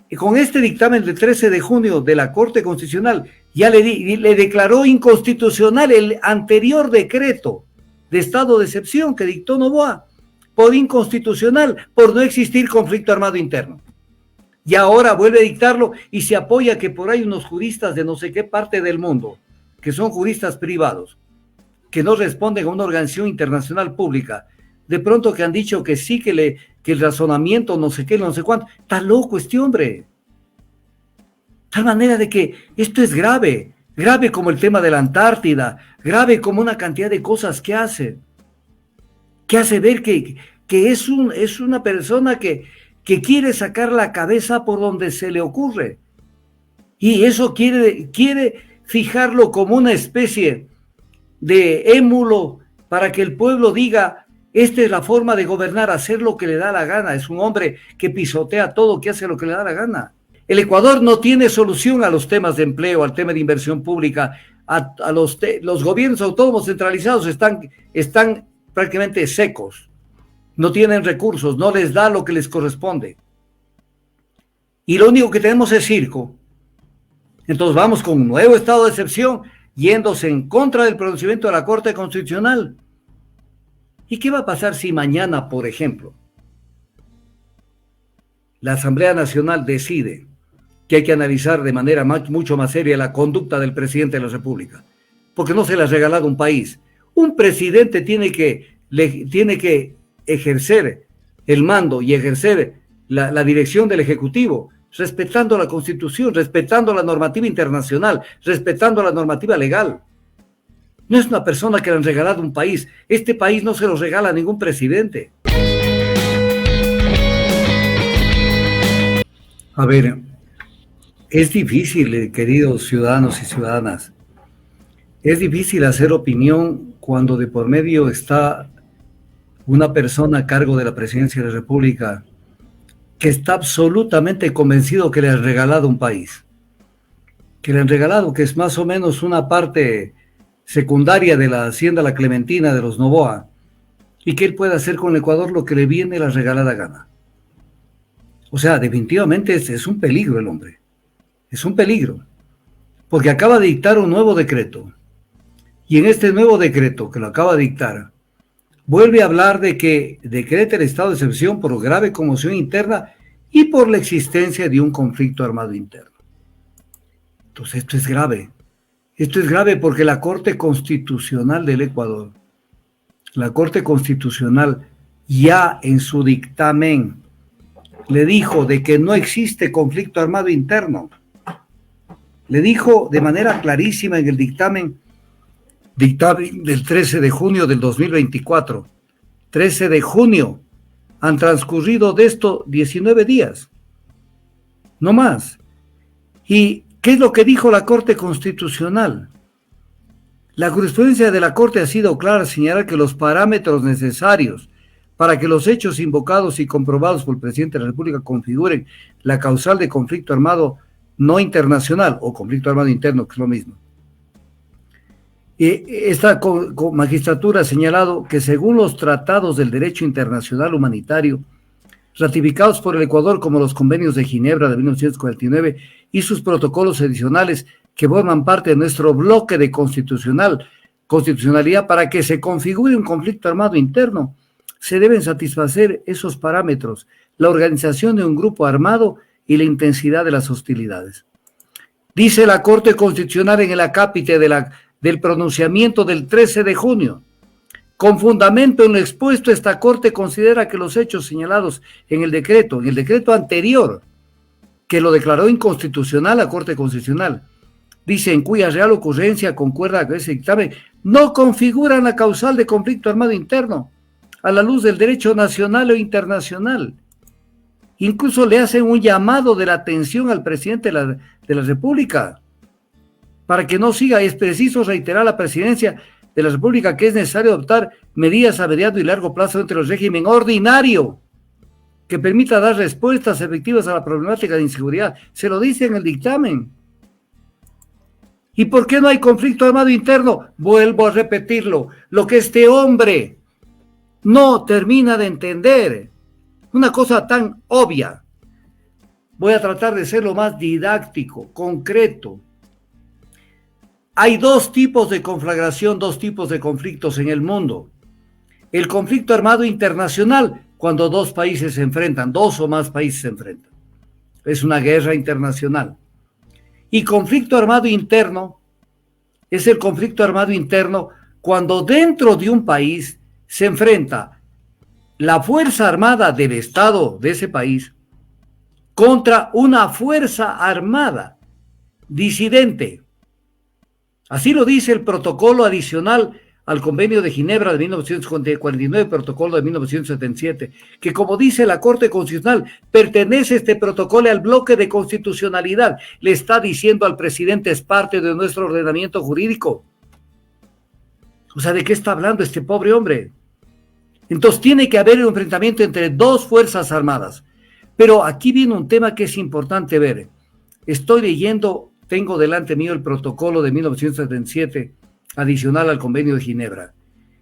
Y con este dictamen del 13 de junio de la Corte Constitucional ya le declaró inconstitucional el anterior decreto de estado de excepción que dictó Noboa, por inconstitucional, por no existir conflicto armado interno. Y ahora vuelve a dictarlo y se apoya que por ahí unos juristas de no sé qué parte del mundo, que son juristas privados, que no responden a una organización internacional pública, de pronto que han dicho que sí, que el razonamiento no sé qué, no sé cuánto. Está loco este hombre. Tal manera de que esto es grave, grave como el tema de la Antártida, grave como una cantidad de cosas que hace ver que es una persona que quiere sacar la cabeza por donde se le ocurre. Y eso quiere fijarlo como una especie de émulo para que el pueblo diga, esta es la forma de gobernar, hacer lo que le da la gana. Es un hombre que pisotea todo, que hace lo que le da la gana. El Ecuador no tiene solución a los temas de empleo, al tema de inversión pública, a los gobiernos autónomos centralizados están prácticamente secos, no tienen recursos, no les da lo que les corresponde. Y lo único que tenemos es circo. Entonces vamos con un nuevo estado de excepción, yéndose en contra del pronunciamiento de la Corte Constitucional. ¿Y qué va a pasar si mañana, por ejemplo, la Asamblea Nacional decide que hay que analizar de manera mucho más seria la conducta del presidente de la República? Porque no se le ha regalado un país. Un presidente tiene que ejercer el mando y ejercer la dirección del Ejecutivo, respetando la Constitución, respetando la normativa internacional, respetando la normativa legal. No es una persona que le han regalado un país. Este país no se lo regala a ningún presidente. A ver, es difícil, queridos ciudadanos y ciudadanas, es difícil hacer opinión cuando de por medio está una persona a cargo de la presidencia de la República que está absolutamente convencido que le han regalado un país, que le han regalado, que es más o menos una parte secundaria de la hacienda La Clementina de los Noboa, y que él puede hacer con el Ecuador lo que le viene la regalada gana. O sea, definitivamente es un peligro el hombre, es un peligro, porque acaba de dictar un nuevo decreto, y en este nuevo decreto que lo acaba de dictar, vuelve a hablar de que decreta el estado de excepción por grave conmoción interna y por la existencia de un conflicto armado interno. Entonces esto es grave. Esto es grave porque la Corte Constitucional del Ecuador, la Corte Constitucional ya en su dictamen le dijo de que no existe conflicto armado interno. Le dijo de manera clarísima en el dictamen del 13 de junio del 2024. 13 de junio. Han transcurrido de esto 19 días. No más. ¿Y qué es lo que dijo la Corte Constitucional? La jurisprudencia de la Corte ha sido clara al señalar que los parámetros necesarios para que los hechos invocados y comprobados por el presidente de la República configuren la causal de conflicto armado no internacional o conflicto armado interno, que es lo mismo. Esta magistratura ha señalado que según los tratados del derecho internacional humanitario ratificados por el Ecuador como los convenios de Ginebra de 1949 y sus protocolos adicionales que forman parte de nuestro bloque de constitucionalidad para que se configure un conflicto armado interno, se deben satisfacer esos parámetros, la organización de un grupo armado y la intensidad de las hostilidades. Dice la Corte Constitucional en el acápite del pronunciamiento del 13 de junio. Con fundamento en lo expuesto, esta Corte considera que los hechos señalados en el decreto anterior, que lo declaró inconstitucional la Corte Constitucional, dice en cuya real ocurrencia concuerda con ese dictamen, no configuran la causal de conflicto armado interno a la luz del derecho nacional o internacional. Incluso le hacen un llamado de la atención al presidente de la República para que no siga. Es preciso reiterar a la presidencia de la República que es necesario adoptar medidas a mediano y largo plazo entre el régimen ordinario que permita dar respuestas efectivas a la problemática de inseguridad. Se lo dice en el dictamen. ¿Y por qué no hay conflicto armado interno? Vuelvo a repetirlo, lo que este hombre no termina de entender, una cosa tan obvia. Voy a tratar de ser lo más didáctico, concreto. Hay dos tipos de conflagración, dos tipos de conflictos en el mundo. El conflicto armado internacional, cuando dos países se enfrentan, dos o más países se enfrentan. Es una guerra internacional. Y conflicto armado interno es el conflicto armado interno cuando dentro de un país se enfrenta la fuerza armada del Estado de ese país contra una fuerza armada disidente. Así lo dice el protocolo adicional al Convenio de Ginebra de 1949, protocolo de 1977, que como dice la Corte Constitucional, pertenece este protocolo al bloque de constitucionalidad. Le está diciendo al presidente, es parte de nuestro ordenamiento jurídico. O sea, ¿de qué está hablando este pobre hombre? Entonces tiene que haber un enfrentamiento entre dos fuerzas armadas. Pero aquí viene un tema que es importante ver. Estoy leyendo, tengo delante mío el protocolo de 1977, adicional al Convenio de Ginebra,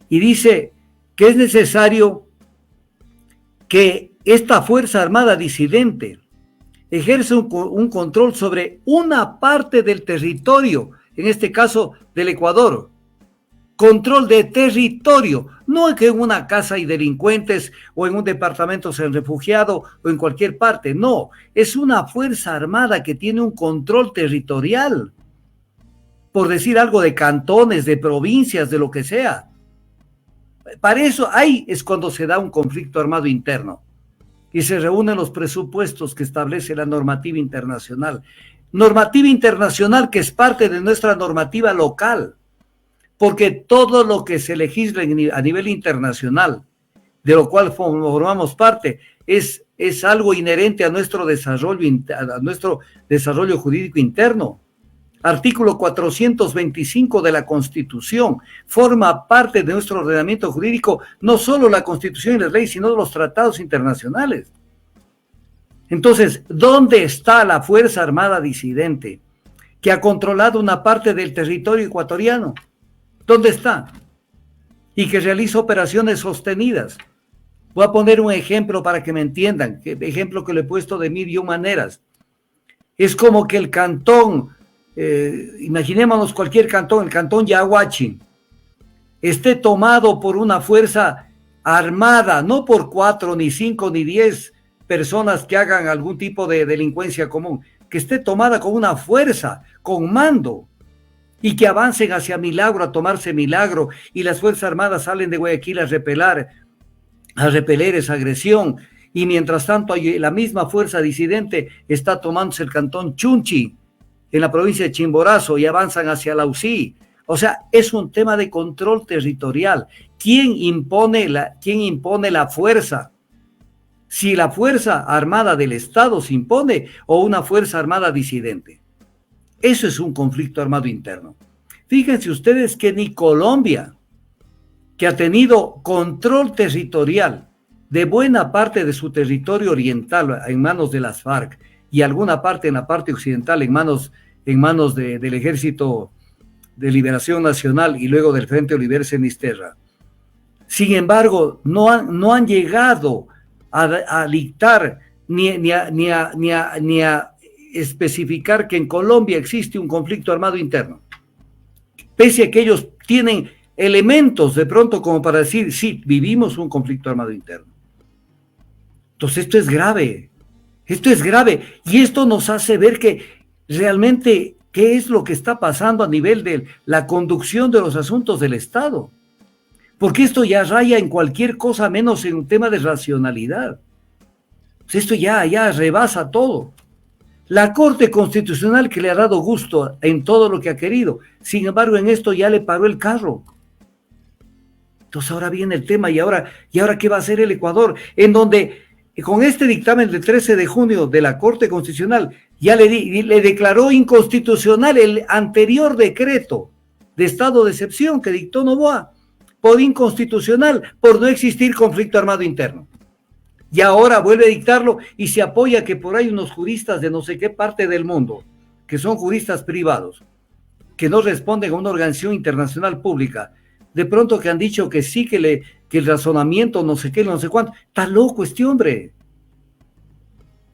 y dice que es necesario que esta fuerza armada disidente ejerce un control sobre una parte del territorio, en este caso del Ecuador. Control de territorio, no que en una casa hay delincuentes o en un departamento se han refugiado o en cualquier parte, no, es una fuerza armada que tiene un control territorial, por decir algo, de cantones, de provincias, de lo que sea. Para eso ahí es cuando se da un conflicto armado interno y se reúnen los presupuestos que establece la normativa internacional que es parte de nuestra normativa local. Porque todo lo que se legisla a nivel internacional, de lo cual formamos parte, es algo inherente a nuestro desarrollo jurídico interno. Artículo 425 de la Constitución forma parte de nuestro ordenamiento jurídico, no solo la Constitución y las leyes, sino los tratados internacionales. Entonces, ¿dónde está la Fuerza Armada disidente que ha controlado una parte del territorio ecuatoriano? ¿Dónde está? Y que realiza operaciones sostenidas. Voy a poner un ejemplo para que me entiendan, ejemplo que lo he puesto de 1001 maneras. Es como que el cantón, imaginémonos cualquier cantón, el cantón Yaguachi, esté tomado por una fuerza armada, no por 4, ni 5, ni 10 personas que hagan algún tipo de delincuencia común, que esté tomada con una fuerza, con mando, y que avancen hacia Milagro, a tomarse Milagro, y las Fuerzas Armadas salen de Guayaquil a repeler esa agresión, y mientras tanto la misma fuerza disidente está tomándose el cantón Chunchi, en la provincia de Chimborazo, y avanzan hacia la UCI. O sea, es un tema de control territorial. ¿Quién impone la fuerza? Si la Fuerza Armada del Estado se impone o una Fuerza Armada disidente. Eso es un conflicto armado interno. Fíjense ustedes que ni Colombia, que ha tenido control territorial de buena parte de su territorio oriental en manos de las FARC y alguna parte en la parte occidental en manos del Ejército de Liberación Nacional y luego del Frente Oliver Sinisterra. Sin embargo, no han llegado a dictar ni a especificar que en Colombia existe un conflicto armado interno, pese a que ellos tienen elementos de pronto como para decir, sí, vivimos un conflicto armado interno. Entonces esto es grave, y esto nos hace ver que realmente qué es lo que está pasando a nivel de la conducción de los asuntos del Estado, porque esto ya raya en cualquier cosa menos en un tema de racionalidad. Esto ya rebasa todo. La Corte Constitucional, que le ha dado gusto en todo lo que ha querido, sin embargo en esto ya le paró el carro. Entonces ahora viene el tema, y ahora ¿qué va a hacer el Ecuador? En donde con este dictamen del 13 de junio de la Corte Constitucional ya le declaró inconstitucional el anterior decreto de estado de excepción que dictó Noboa, por inconstitucional, por no existir conflicto armado interno. Y ahora vuelve a dictarlo y se apoya que por ahí unos juristas de no sé qué parte del mundo, que son juristas privados, que no responden a una organización internacional pública, de pronto que han dicho que sí, que el razonamiento no sé qué, no sé cuánto. Está loco este hombre.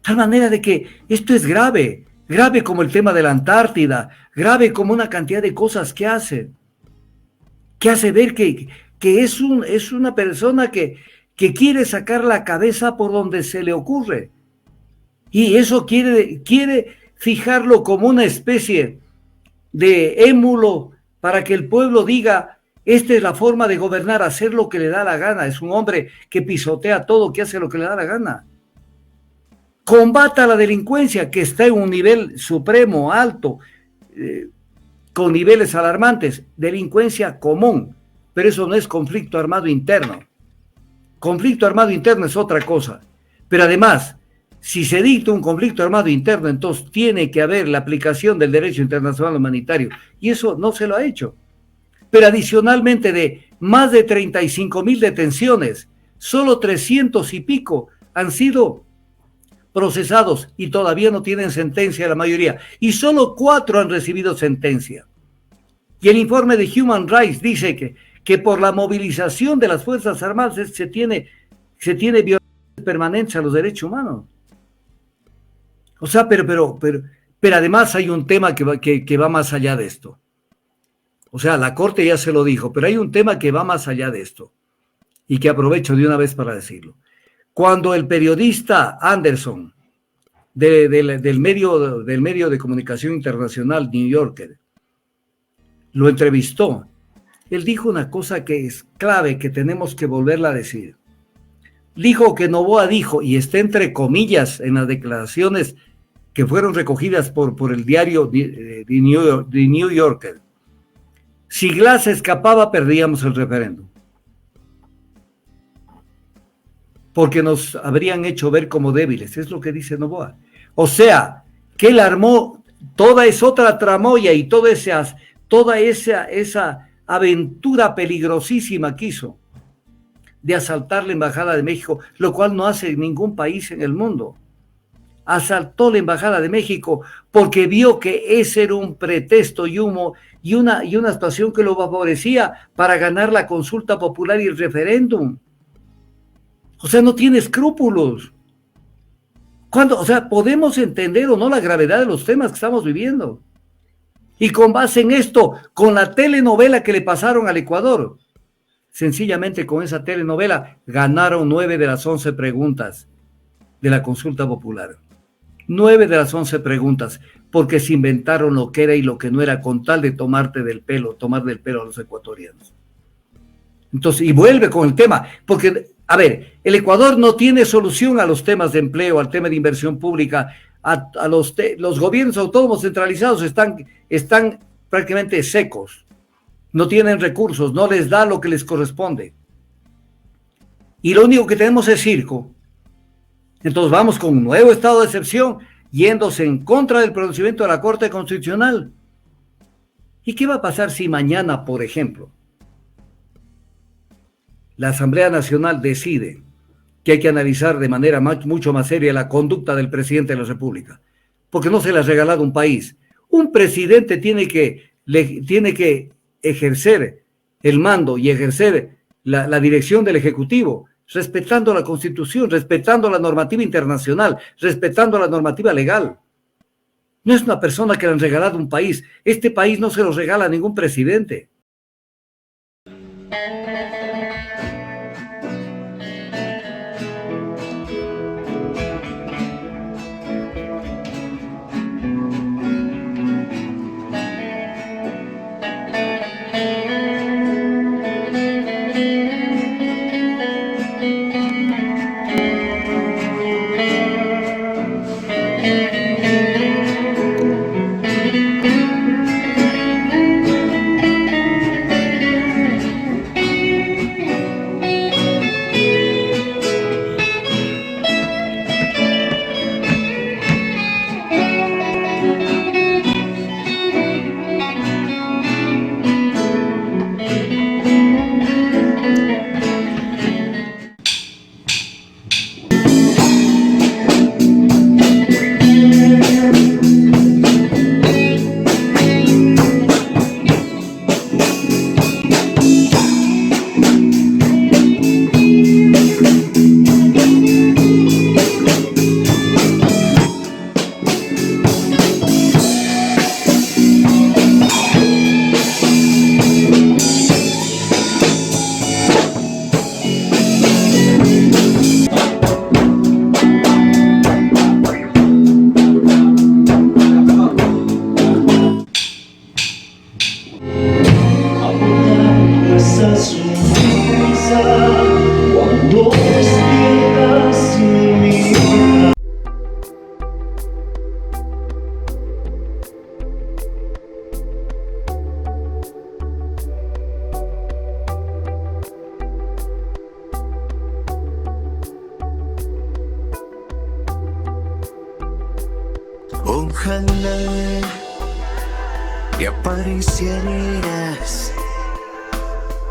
Tal manera de que esto es grave, grave como el tema de la Antártida, grave como una cantidad de cosas que hace ver que es una persona que quiere sacar la cabeza por donde se le ocurre. Y eso quiere fijarlo como una especie de émulo para que el pueblo diga, esta es la forma de gobernar, hacer lo que le da la gana. Es un hombre que pisotea todo, que hace lo que le da la gana. Combata la delincuencia, que está en un nivel supremo, alto, con niveles alarmantes. Delincuencia común, pero eso no es conflicto armado interno. Conflicto armado interno es otra cosa. Pero además, si se dicta un conflicto armado interno, entonces tiene que haber la aplicación del derecho internacional humanitario. Y eso no se lo ha hecho. Pero adicionalmente de más de 35,000 detenciones, solo 300 y pico han sido procesados y todavía no tienen sentencia la mayoría. Y solo 4 han recibido sentencia. Y el informe de Human Rights dice que por la movilización de las Fuerzas Armadas se tiene violaciones permanentes a los derechos humanos. O sea, pero además hay un tema que va más allá de esto. O sea, la Corte ya se lo dijo, pero hay un tema que va más allá de esto y que aprovecho de una vez para decirlo. Cuando el periodista Anderson del medio de comunicación internacional New Yorker lo entrevistó, él dijo una cosa que es clave, que tenemos que volverla a decir. Dijo que Noboa dijo, y está entre comillas en las declaraciones que fueron recogidas por el diario de New Yorker, si Glass escapaba, perdíamos el referéndum. Porque nos habrían hecho ver como débiles, es lo que dice Noboa. O sea, que él armó toda esa otra tramoya y toda esa aventura peligrosísima que hizo de asaltar la Embajada de México, lo cual no hace ningún país en el mundo. Asaltó la Embajada de México porque vio que ese era un pretexto y humo y una situación que lo favorecía para ganar la consulta popular y el referéndum. O sea, no tiene escrúpulos. O sea, podemos entender o no la gravedad de los temas que estamos viviendo. Y con base en esto, con la telenovela que le pasaron al Ecuador, sencillamente con esa telenovela ganaron 9 de las 11 preguntas de la consulta popular. 9 de las 11 preguntas, porque se inventaron lo que era y lo que no era con tal de tomar del pelo a los ecuatorianos. Entonces, y vuelve con el tema, porque, a ver, el Ecuador no tiene solución a los temas de empleo, al tema de inversión pública, a los gobiernos autónomos centralizados están prácticamente secos, no tienen recursos, no les da lo que les corresponde. Y lo único que tenemos es circo. Entonces vamos con un nuevo estado de excepción, yéndose en contra del pronunciamiento de la Corte Constitucional. ¿Y qué va a pasar si mañana, por ejemplo, la Asamblea Nacional decide que hay que analizar de manera mucho más seria la conducta del presidente de la República? Porque no se le ha regalado un país. Un presidente tiene que ejercer el mando y ejercer la dirección del Ejecutivo, respetando la Constitución, respetando la normativa internacional, respetando la normativa legal. No es una persona que le han regalado un país. Este país no se lo regala a ningún presidente. Ojalá y aparecieras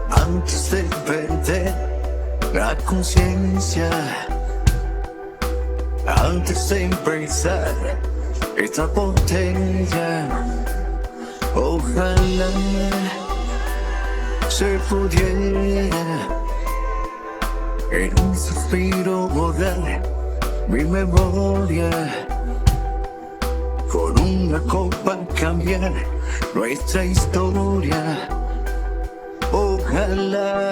antes de perder la conciencia, antes de empezar esta botella. Ojalá se pudiera en un suspiro borrar mi memoria, con una copa cambiar nuestra historia. Ojalá